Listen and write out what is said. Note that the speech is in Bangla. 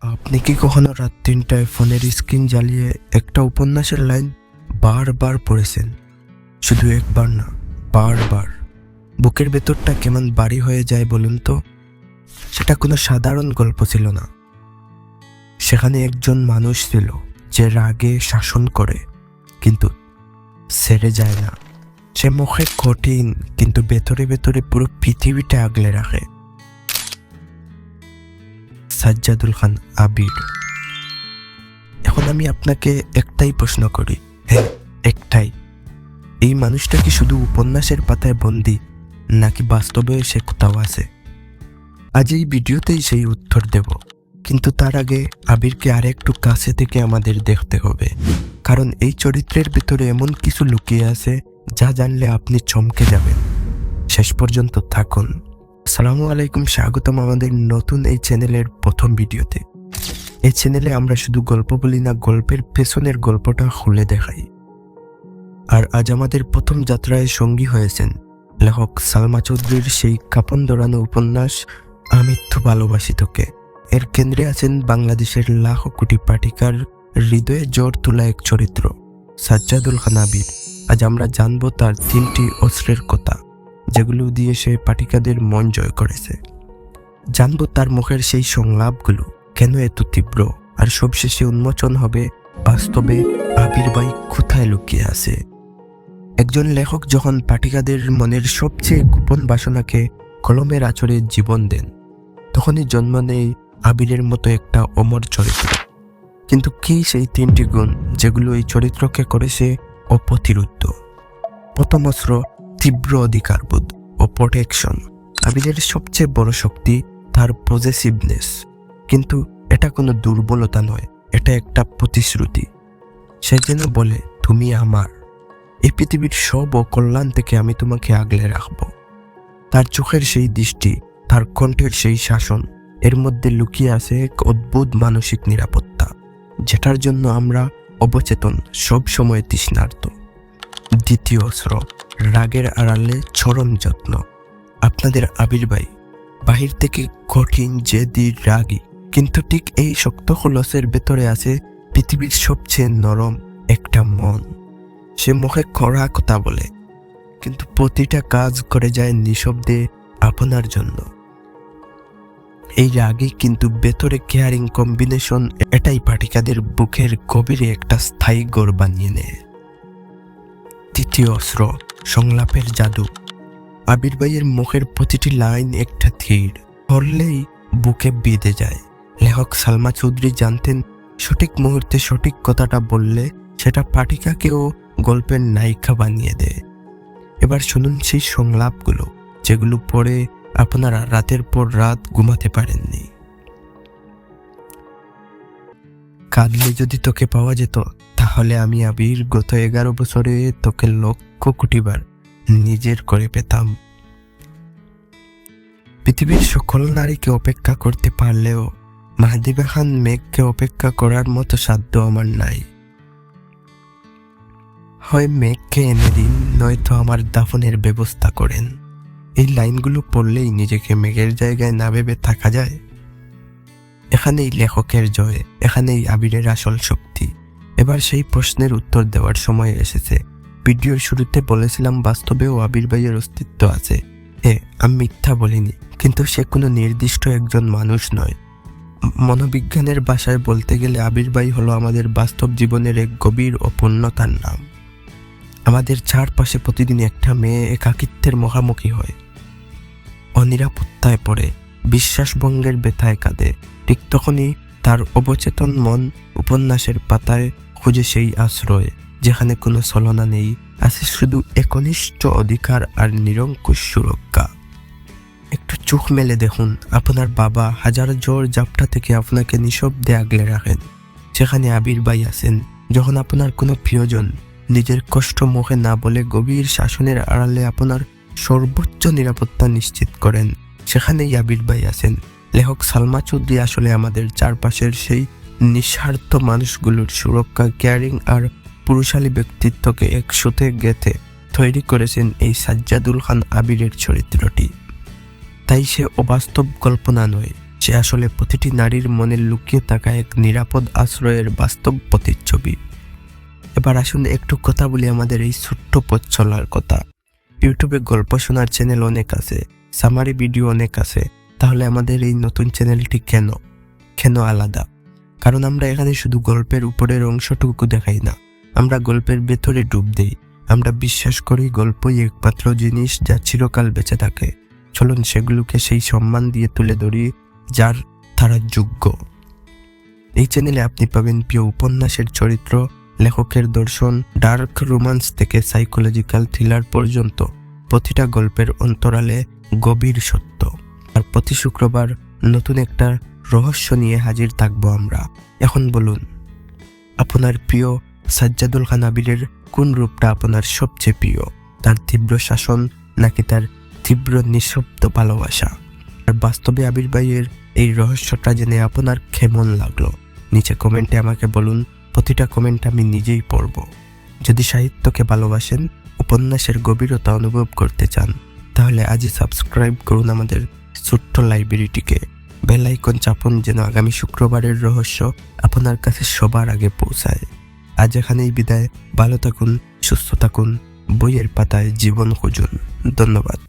আপনি কি কখনো রাত ৩টায় ফোনের স্ক্রিন জ্বালিয়ে একটা উপন্যাসের লাইন বারবার পড়েছেন? শুধু একবার না, বারবার। বুকের ভেতরটা কেমন ভারী হয়ে যায় বলুন তো? সেটা কোনো সাধারণ গল্প ছিল না। সেখানে একজন মানুষ ছিল যে রাগে শাসন করে, কিন্তু ছেড়ে যায় না। সে মুখে কঠিন, কিন্তু ভেতরে ভেতরে পুরো পৃথিবীটা আগলে রাখে। সাজ্জাদুল খান আবির। এখন আমি আপনাকে একটাই প্রশ্ন করি, হ্যাঁ একটাই, এই মানুষটা কি শুধু উপন্যাসের পাতায় বন্দী, নাকি বাস্তবে সে কোথাও আছে? আজ এই ভিডিওতেই সেই উত্তর দেব, কিন্তু তার আগে আবিরকে আর একটু কাছে থেকে আমাদের দেখতে হবে, কারণ এই চরিত্রের ভিতরে এমন কিছু লুকিয়ে আছে যা জানলে আপনি চমকে যাবেন। শেষ পর্যন্ত থাকুন। আসসালামু আলাইকুম, স্বাগতম আমাদের নতুন এই চ্যানেলের প্রথম ভিডিওতে। এই চ্যানেলে আমরা শুধু গল্প বলি না, গল্পের পেছনের গল্পটা খুলে দেখাই। আর আজ আমাদের প্রথম যাত্রায় সঙ্গী হয়েছেন লেখক সালমা চৌধুরীর সেই কাঁপন ধরানো উপন্যাস আমৃত্যু ভালোবাসি তোকে। এর কেন্দ্রে আছেন বাংলাদেশের লাখো কোটি পাঠিকার হৃদয়ে জ্বর তোলা এক চরিত্র, সাজ্জাদুল খান আবির। আজ আমরা জানবো তার 3টি অস্ত্রের কথা, যেগুলো দিয়ে সে পাঠিকাদের মন জয় করেছে। জানবো তার মুখের সেই সংলাপগুলো কেন এত তীব্র, আর সবশেষে উন্মোচন হবে বাস্তবে আবির ভাই কোথায় লুকিয়ে আছে। একজন লেখক যখন পাঠিকাদের মনের সবচেয়ে গোপন বাসনাকে কলমের আঁচড়ে জীবন দেন, তখনই জন্ম নেয় আবিরের মতো একটা অমর চরিত্র। কিন্তু কি সেই 3টি গুণ যেগুলো এই চরিত্রকে করেছে অপ্রতিরোধ্য? প্রথম অস্ত্র, তীব্র অধিকারবোধ ও প্রোটেকশন। আবিরের সবচেয়ে বড় শক্তি তার পজেসিভনেস, কিন্তু এটা কোনো দুর্বলতা নয়, এটা একটা প্রতিশ্রুতি। সে যেন বলে, তুমি আমার, এই পৃথিবীর সব অকল্যাণ থেকে আমি তোমাকে আগলে রাখব। তার চোখের সেই দৃষ্টি, তার কণ্ঠের সেই শাসন, এর মধ্যে লুকিয়ে আছে এক অদ্ভুত মানসিক নিরাপত্তা, যেটার জন্য আমরা অবচেতন সব সময় তৃষ্ণার্ত। দ্বিতীয় অস্ত্র, রাগের আড়ালে চরম যত্ন। আপনাদের আবির ভাই বাহির থেকে কঠিন, জেদি, রাগী, কিন্তু ঠিক এই শক্ত খোলসের ভেতরে আছে পৃথিবীর সবচেয়ে নরম একটা মন। সে মুখে কড়া কথা বলে, কিন্তু প্রতিটা কাজ করে যায় নিঃশব্দে আপনার জন্য। এই রাগী কিন্তু ভেতরে কেয়ারিং কম্বিনেশন, এটাই পাঠিকাদের বুকের গভীরে একটা স্থায়ী ঘর বানিয়ে নেয়। তৃতীয় অস্ত্র, সংলাপের জাদু। আবির ভাইয়ের মুখের প্রতিটি লাইন একটা তীর, পড়লেই বুকে বিঁধে যায়। লেখক সালমা চৌধুরী জানতেন, সঠিক মুহূর্তে সঠিক কথাটা বললে সেটা পাঠিকাকেও গল্পের নায়িকা বানিয়ে দেয়। এবার শুনুন সেই সংলাপগুলো, যেগুলো পড়ে আপনারা রাতের পর রাত ঘুমাতে পারেননি। কাঁদলে যদি তোকে পাওয়া যেত, তাহলে আমি আবির গত 11 বছরে তোকে লক্ষ কোটি বার নিজের করে পেতাম। পৃথিবীর সকল নারীকে অপেক্ষা করতে পারলেও মাহদিবা খান মেঘকে অপেক্ষা করার মতো সাধ্য আমার নাই। হয় মেঘকে এনে দিন, নয়তো আমার দাফনের ব্যবস্থা করেন। এই লাইনগুলো পড়লেই নিজেকে মেঘের জায়গায় না ভেবে থাকা যায়। এখানেই লেখকের জয়, এখানেই আবিরের আসল শক্তি। এবার সেই প্রশ্নের উত্তর দেওয়ার সময় এসেছে। ভিডিওর শুরুতে বলেছিলাম বাস্তবেও আবির ভাইয়ের অস্তিত্ব আছে। আমি মিথ্যা বলিনি, কিন্তু সে কোনো নির্দিষ্ট একজন মানুষ নয়। মনোবিজ্ঞানের ভাষায় বলতে গেলে আবির ভাই হলো আমাদের বাস্তব জীবনের এক গভীর অপূর্ণতার নাম। আমাদের চারপাশে প্রতিদিন একটা মেয়ে একাকিত্বের মুখোমুখি হয়, অনিরাপত্তায় পড়ে, বিশ্বাসভঙ্গের ব্যথায় কাঁদে। ঠিক তখনই তার অবচেতন মন উপন্যাসের পাতায় খুঁজে সেই আশ্রয়, যেখানে কোনো ছলনা নেই, আছে শুধু একনিষ্ঠ অধিকার আর নিরঙ্কুশ সুরক্ষা। একটু চোখ মেলে দেখুন, আপনার বাবা হাজার জ্বর জাপটা থেকে আপনাকে নিঃশব্দে আগলে রাখেন। সেখানে আবির ভাই আছেন যখন আপনার কোনো প্রিয়জন নিজের কষ্ট মুখে না বলে গভীর শাসনের আড়ালে আপনার সর্বোচ্চ নিরাপত্তা নিশ্চিত করেন। সেখানেই আবির ভাই আছেন। লেখক সালমা চৌধুরী আসলে আমাদের চারপাশের সেই নিঃস্বার্থ মানুষগুলোর সুরক্ষা, কেয়ারিং আর পুরুষালী ব্যক্তিত্বকে একসাথে গেঁথে তৈরি করেছেন এই সাজ্জাদুল খান আবিরের চরিত্রটি। তাই সে অবাস্তব কল্পনা নয়, সে আসলে প্রতিটি নারীর মনে লুকিয়ে থাকা এক নিরাপদ আশ্রয়ের বাস্তব প্রতিচ্ছবি। এবার আসুন একটু কথা বলি আমাদের এই ছোট্ট পথ চলার কথা। ইউটিউবে গল্প শোনার চ্যানেল অনেক আছে, সামারি ভিডিও অনেক আছে, তাহলে আমাদের এই নতুন চ্যানেলটি কেন আলাদা? কারণ আমরা এখানে শুধু গল্পের উপরের অংশটুকু দেখাই না, আমরা গল্পের ভেতরে ডুব দেই। আমরা বিশ্বাস করি গল্পই একমাত্র জিনিস যা চিরকাল বেঁচে থাকে। চলুন সেগুলোকে সেই সম্মান দিয়ে তুলে ধরি যার তারা যোগ্য। এই চ্যানেলে আপনি পাবেন প্রিয় উপন্যাসের চরিত্র, লেখকের দর্শন, ডার্ক রোমান্স থেকে সাইকোলজিক্যাল থ্রিলার পর্যন্ত প্রতিটা গল্পের অন্তরালে গভীর সত্য। আর প্রতি শুক্রবার নতুন একটা রহস্য নিয়ে হাজির থাকবো আমরা। এখন বলুন, আপনার প্রিয় সাজ্জাদুল খান আবিরের কোন রূপটা আপনার সবচেয়ে প্রিয়? তার তীব্র শাসন নাকি তার তীব্র নিঃশব্দ ভালোবাসা? আর বাস্তবে আবির ভাইয়ের এই রহস্যটা জেনে আপনার কেমন লাগলো নিচে কমেন্টে আমাকে বলুন। প্রতিটা কমেন্ট আমি নিজেই পড়ব। যদি সাহিত্যকে ভালোবাসেন, উপন্যাসের গভীরতা অনুভব করতে চান, তাহলে আজই সাবস্ক্রাইব করুন আমাদের ছোট্ট লাইব্রেরিটিকে। বেল আইকন চাপুন যেন আগামী শুক্রবারের রহস্য আপনার কাছে সবার আগে পৌঁছায়। আজ এখানেই বিদায়। ভালো থাকুন, সুস্থ থাকুন, বইয়ের পাতায় জীবন খুঁজুন। ধন্যবাদ।